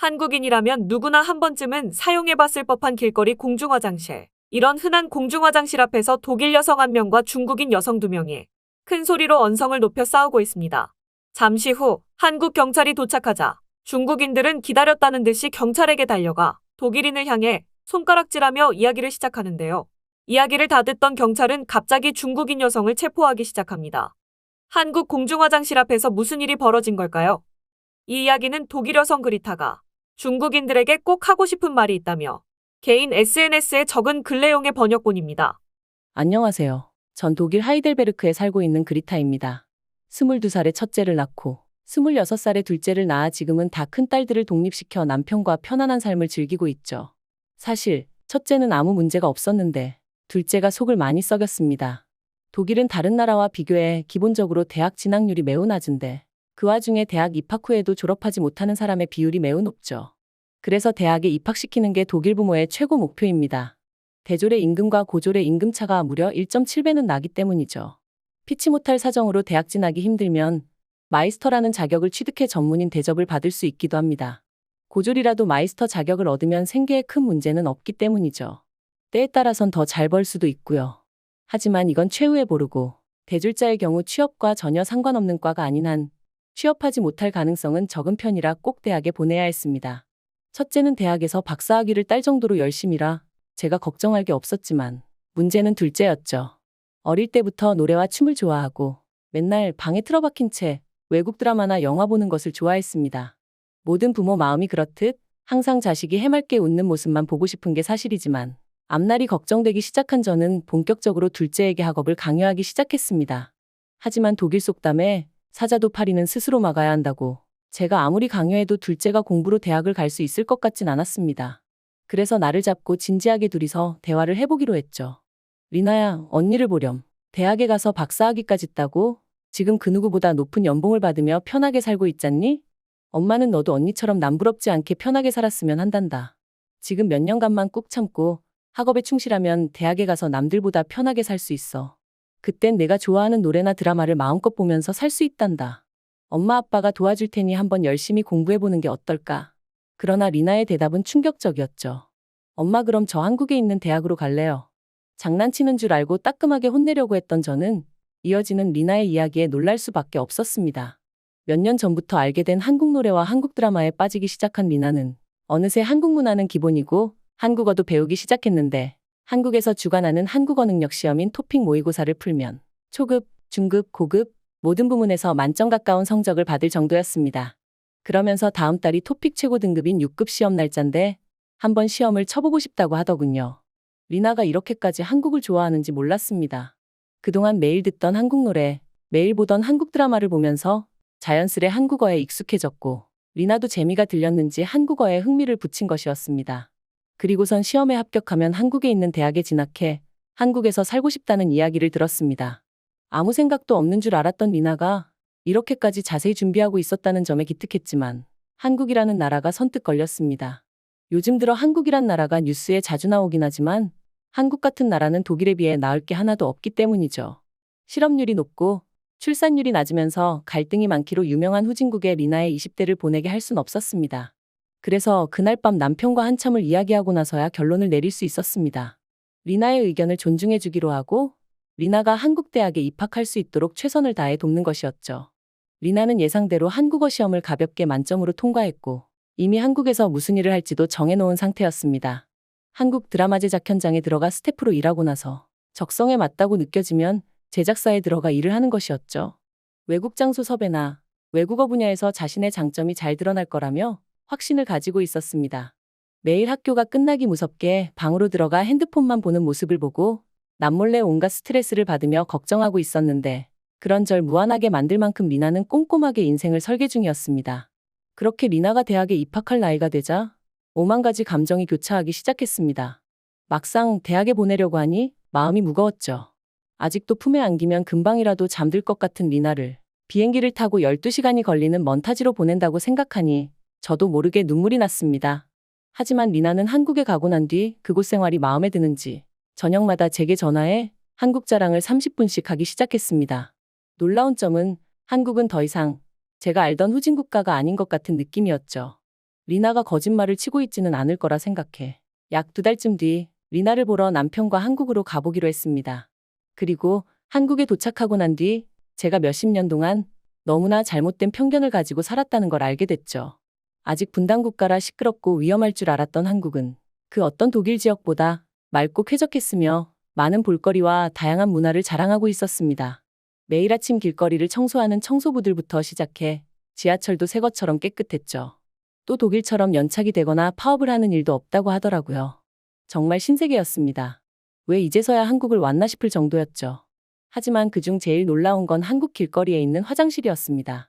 한국인이라면 누구나 한 번쯤은 사용해봤을 법한 길거리 공중화장실. 이런 흔한 공중화장실 앞에서 독일 여성 1명과 중국인 여성 2명이 큰 소리로 언성을 높여 싸우고 있습니다. 잠시 후 한국 경찰이 도착하자 중국인들은 기다렸다는 듯이 경찰에게 달려가 독일인을 향해 손가락질하며 이야기를 시작하는데요. 이야기를 다 듣던 경찰은 갑자기 중국인 여성을 체포하기 시작합니다. 한국 공중화장실 앞에서 무슨 일이 벌어진 걸까요? 이 이야기는 독일 여성 그리타가 중국인들에게 꼭 하고 싶은 말이 있다며 개인 SNS에 적은 글 내용의 번역본입니다. 안녕하세요. 전 독일 하이델베르크에 살고 있는 그리타입니다. 22살에 첫째를 낳고 26살에 둘째를 낳아 지금은 다 큰 딸들을 독립시켜 남편과 편안한 삶을 즐기고 있죠. 사실 첫째는 아무 문제가 없었는데 둘째가 속을 많이 썩였습니다. 독일은 다른 나라와 비교해 기본적으로 대학 진학률이 매우 낮은데 그 와중에 대학 입학 후에도 졸업하지 못하는 사람의 비율이 매우 높죠. 그래서 대학에 입학시키는 게 독일 부모의 최고 목표입니다. 대졸의 임금과 고졸의 임금 차가 무려 1.7배는 나기 때문이죠. 피치 못할 사정으로 대학 진학이 힘들면 마이스터라는 자격을 취득해 전문인 대접을 받을 수 있기도 합니다. 고졸이라도 마이스터 자격을 얻으면 생계에 큰 문제는 없기 때문이죠. 때에 따라선 더 잘 벌 수도 있고요. 하지만 이건 최후에 보르고 대졸자의 경우 취업과 전혀 상관없는 과가 아닌 한 취업하지 못할 가능성은 적은 편이라 꼭 대학에 보내야 했습니다. 첫째는 대학에서 박사학위를 딸 정도로 열심히라 제가 걱정할 게 없었지만 문제는 둘째였죠. 어릴 때부터 노래와 춤을 좋아하고 맨날 방에 틀어박힌 채 외국 드라마나 영화 보는 것을 좋아했습니다. 모든 부모 마음이 그렇듯 항상 자식이 해맑게 웃는 모습만 보고 싶은 게 사실이지만 앞날이 걱정되기 시작한 저는 본격적으로 둘째에게 학업을 강요하기 시작했습니다. 하지만 독일 속담에 사자도 파리는 스스로 막아야 한다고 제가 아무리 강요해도 둘째가 공부로 대학을 갈 수 있을 것 같진 않았습니다. 그래서 나를 잡고 진지하게 둘이서 대화를 해보기로 했죠. 리나야, 언니를 보렴. 대학에 가서 박사학위까지 따고 지금 그 누구보다 높은 연봉을 받으며 편하게 살고 있잖니? 엄마는 너도 언니처럼 남부럽지 않게 편하게 살았으면 한단다. 지금 몇 년간만 꾹 참고 학업에 충실하면 대학에 가서 남들보다 편하게 살 수 있어. 그땐 내가 좋아하는 노래나 드라마를 마음껏 보면서 살 수 있단다. 엄마 아빠가 도와줄 테니 한번 열심히 공부해보는 게 어떨까? 그러나 리나의 대답은 충격적이었죠. 엄마 그럼 저 한국에 있는 대학으로 갈래요. 장난치는 줄 알고 따끔하게 혼내려고 했던 저는 이어지는 리나의 이야기에 놀랄 수밖에 없었습니다. 몇 년 전부터 알게 된 한국 노래와 한국 드라마에 빠지기 시작한 리나는 어느새 한국 문화는 기본이고 한국어도 배우기 시작했는데 한국에서 주관하는 한국어 능력 시험인 토픽 모의고사를 풀면 초급, 중급, 고급 모든 부문에서 만점 가까운 성적을 받을 정도였습니다. 그러면서 다음 달이 토픽 최고 등급인 6급 시험 날짜인데 한번 시험을 쳐보고 싶다고 하더군요. 리나가 이렇게까지 한국을 좋아하는지 몰랐습니다. 그동안 매일 듣던 한국 노래, 매일 보던 한국 드라마를 보면서 자연스레 한국어에 익숙해졌고 리나도 재미가 들렸는지 한국어에 흥미를 붙인 것이었습니다. 그리고선 시험에 합격하면 한국에 있는 대학에 진학해 한국에서 살고 싶다는 이야기를 들었습니다. 아무 생각도 없는 줄 알았던 리나가 이렇게까지 자세히 준비하고 있었다는 점에 기특했지만 한국이라는 나라가 선뜻 걸렸습니다. 요즘 들어 한국이란 나라가 뉴스에 자주 나오긴 하지만 한국 같은 나라는 독일에 비해 나을 게 하나도 없기 때문이죠. 실업률이 높고 출산율이 낮으면서 갈등이 많기로 유명한 후진국에 리나의 20대를 보내게 할 순 없었습니다. 그래서 그날 밤 남편과 한참을 이야기하고 나서야 결론을 내릴 수 있었습니다. 리나의 의견을 존중해 주기로 하고 리나가 한국 대학에 입학할 수 있도록 최선을 다해 돕는 것이었죠. 리나는 예상대로 한국어 시험을 가볍게 만점으로 통과했고 이미 한국에서 무슨 일을 할지도 정해놓은 상태였습니다. 한국 드라마 제작 현장에 들어가 스태프로 일하고 나서 적성에 맞다고 느껴지면 제작사에 들어가 일을 하는 것이었죠. 외국 장소 섭외나 외국어 분야에서 자신의 장점이 잘 드러날 거라며 확신을 가지고 있었습니다. 매일 학교가 끝나기 무섭게 방으로 들어가 핸드폰만 보는 모습을 보고 남몰래 온갖 스트레스를 받으며 걱정하고 있었는데 그런 절 무한하게 만들 만큼 리나는 꼼꼼하게 인생을 설계 중이었습니다. 그렇게 리나가 대학에 입학할 나이가 되자 오만 가지 감정이 교차하기 시작했습니다. 막상 대학에 보내려고 하니 마음이 무거웠죠. 아직도 품에 안기면 금방이라도 잠들 것 같은 리나를 비행기를 타고 12시간이 걸리는 먼 타지로 보낸다고 생각하니 저도 모르게 눈물이 났습니다. 하지만 리나는 한국에 가고 난 뒤 그곳 생활이 마음에 드는지 저녁마다 제게 전화해 한국 자랑을 30분씩 하기 시작했습니다. 놀라운 점은 한국은 더 이상 제가 알던 후진 국가가 아닌 것 같은 느낌이었죠. 리나가 거짓말을 치고 있지는 않을 거라 생각해. 약 2달쯤 뒤 리나를 보러 남편과 한국으로 가보기로 했습니다. 그리고 한국에 도착하고 난 뒤 제가 몇십 년 동안 너무나 잘못된 편견을 가지고 살았다는 걸 알게 됐죠. 아직 분단 국가라 시끄럽고 위험할 줄 알았던 한국은 그 어떤 독일 지역보다 맑고 쾌적했으며 많은 볼거리와 다양한 문화를 자랑하고 있었습니다. 매일 아침 길거리를 청소하는 청소부들부터 시작해 지하철도 새 것처럼 깨끗했죠. 또 독일처럼 연착이 되거나 파업을 하는 일도 없다고 하더라고요. 정말 신세계였습니다. 왜 이제서야 한국을 왔나 싶을 정도였죠. 하지만 그중 제일 놀라운 건 한국 길거리에 있는 화장실이었습니다.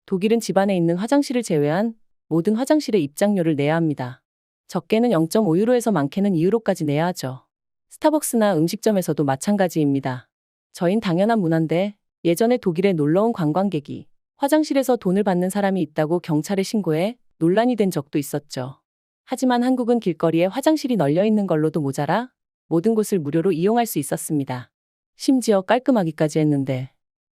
독일은 집안에 있는 화장실을 제외한 모든 화장실에 입장료를 내야 합니다. 적게는 0.5유로에서 많게는 2유로까지 내야 하죠. 스타벅스나 음식점에서도 마찬가지입니다. 저흰 당연한 문화인데 예전에 독일에 놀러온 관광객이 화장실에서 돈을 받는 사람이 있다고 경찰에 신고해 논란이 된 적도 있었죠. 하지만 한국은 길거리에 화장실이 널려 있는 걸로도 모자라 모든 곳을 무료로 이용할 수 있었습니다. 심지어 깔끔하기까지 했는데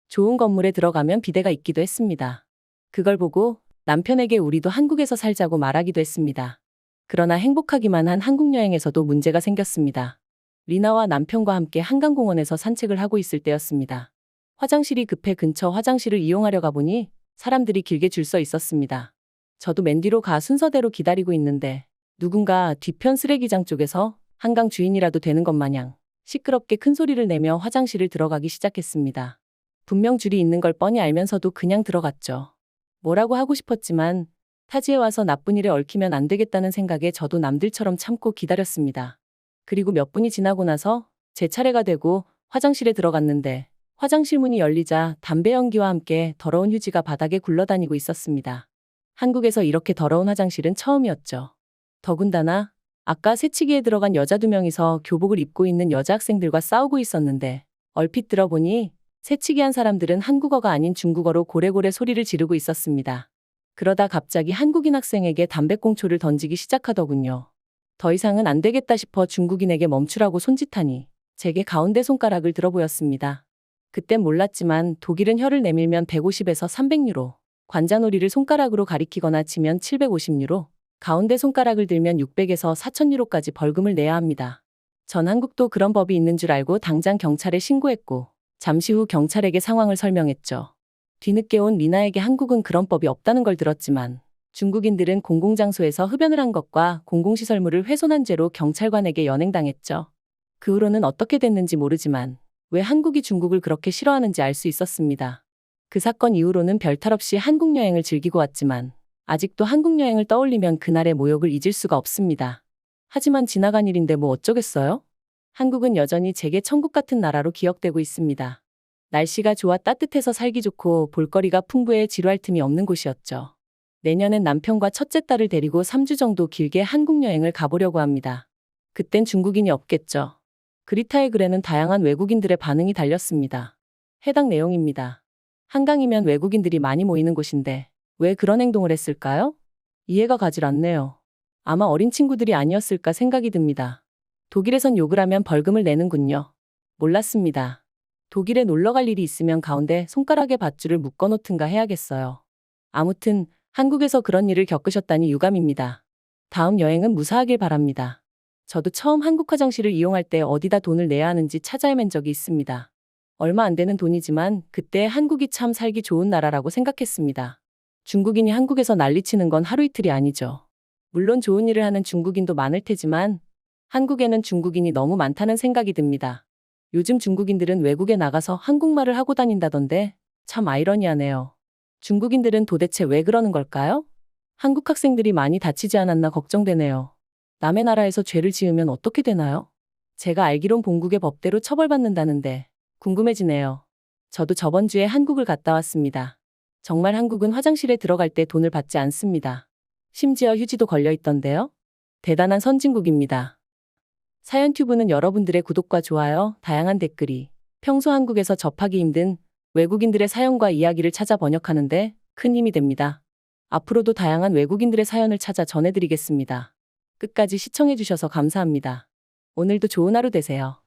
좋은 건물에 들어가면 비데가 있기도 했습니다. 그걸 보고 남편에게 우리도 한국에서 살자고 말하기도 했습니다. 그러나 행복하기만 한 한국 여행에서도 문제가 생겼습니다. 리나와 남편과 함께 한강공원에서 산책을 하고 있을 때였습니다. 화장실이 급해 근처 화장실을 이용하려 가보니 사람들이 길게 줄 서 있었습니다. 저도 맨 뒤로 가 순서대로 기다리고 있는데 누군가 뒤편 쓰레기장 쪽에서 한강 주인이라도 되는 것 마냥 시끄럽게 큰 소리를 내며 화장실을 들어가기 시작했습니다. 분명 줄이 있는 걸 뻔히 알면서도 그냥 들어갔죠. 뭐라고 하고 싶었지만 타지에 와서 나쁜 일에 얽히면 안 되겠다는 생각에 저도 남들처럼 참고 기다렸습니다. 그리고 몇 분이 지나고 나서 제 차례가 되고 화장실에 들어갔는데 화장실 문이 열리자 담배 연기와 함께 더러운 휴지가 바닥에 굴러다니고 있었습니다. 한국에서 이렇게 더러운 화장실은 처음이었죠. 더군다나 아까 새치기에 들어간 여자 2명이서 교복을 입고 있는 여자 학생들과 싸우고 있었는데 얼핏 들어보니 새치기한 사람들은 한국어가 아닌 중국어로 고래고래 소리를 지르고 있었습니다. 그러다 갑자기 한국인 학생에게 담배꽁초를 던지기 시작하더군요. 더 이상은 안 되겠다 싶어 중국인에게 멈추라고 손짓하니 제게 가운데 손가락을 들어 보였습니다. 그땐 몰랐지만 독일은 혀를 내밀면 150에서 300유로, 관자놀이를 손가락으로 가리키거나 치면 750유로, 가운데 손가락을 들면 600에서 4000유로까지 벌금을 내야 합니다. 전 한국도 그런 법이 있는 줄 알고 당장 경찰에 신고했고 잠시 후 경찰에게 상황을 설명했죠. 뒤늦게 온 리나에게 한국은 그런 법이 없다는 걸 들었지만 중국인들은 공공장소에서 흡연을 한 것과 공공시설물을 훼손한 죄로 경찰관에게 연행당했죠. 그 후로는 어떻게 됐는지 모르지만 왜 한국이 중국을 그렇게 싫어하는지 알 수 있었습니다. 그 사건 이후로는 별탈 없이 한국 여행을 즐기고 왔지만 아직도 한국 여행을 떠올리면 그날의 모욕을 잊을 수가 없습니다. 하지만 지나간 일인데 뭐 어쩌겠어요? 한국은 여전히 제게 천국 같은 나라로 기억되고 있습니다. 날씨가 좋아 따뜻해서 살기 좋고 볼거리가 풍부해 지루할 틈이 없는 곳이었죠. 내년엔 남편과 첫째 딸을 데리고 3주 정도 길게 한국 여행을 가보려고 합니다. 그땐 중국인이 없겠죠. 그리타의 글에는 다양한 외국인들의 반응이 달렸습니다. 해당 내용입니다. 한강이면 외국인들이 많이 모이는 곳인데 왜 그런 행동을 했을까요? 이해가 가질 않네요. 아마 어린 친구들이 아니었을까 생각이 듭니다. 독일에선 욕을 하면 벌금을 내는군요. 몰랐습니다. 독일에 놀러 갈 일이 있으면 가운데 손가락에 밧줄을 묶어 놓든가 해야겠어요. 아무튼 한국에서 그런 일을 겪으셨다니 유감입니다. 다음 여행은 무사하길 바랍니다. 저도 처음 한국 화장실을 이용할 때 어디다 돈을 내야 하는지 찾아 헤맨 적이 있습니다. 얼마 안 되는 돈이지만 그때 한국이 참 살기 좋은 나라라고 생각했습니다. 중국인이 한국에서 난리치는 건 하루 이틀이 아니죠. 물론 좋은 일을 하는 중국인도 많을 테지만 한국에는 중국인이 너무 많다는 생각이 듭니다. 요즘 중국인들은 외국에 나가서 한국말을 하고 다닌다던데 참 아이러니하네요. 중국인들은 도대체 왜 그러는 걸까요? 한국 학생들이 많이 다치지 않았나 걱정되네요. 남의 나라에서 죄를 지으면 어떻게 되나요? 제가 알기론 본국의 법대로 처벌받는다는데 궁금해지네요. 저도 저번 주에 한국을 갔다 왔습니다. 정말 한국은 화장실에 들어갈 때 돈을 받지 않습니다. 심지어 휴지도 걸려 있던데요. 대단한 선진국입니다. 사연튜브는 여러분들의 구독과 좋아요, 다양한 댓글이 평소 한국에서 접하기 힘든 외국인들의 사연과 이야기를 찾아 번역하는데 큰 힘이 됩니다. 앞으로도 다양한 외국인들의 사연을 찾아 전해드리겠습니다. 끝까지 시청해주셔서 감사합니다. 오늘도 좋은 하루 되세요.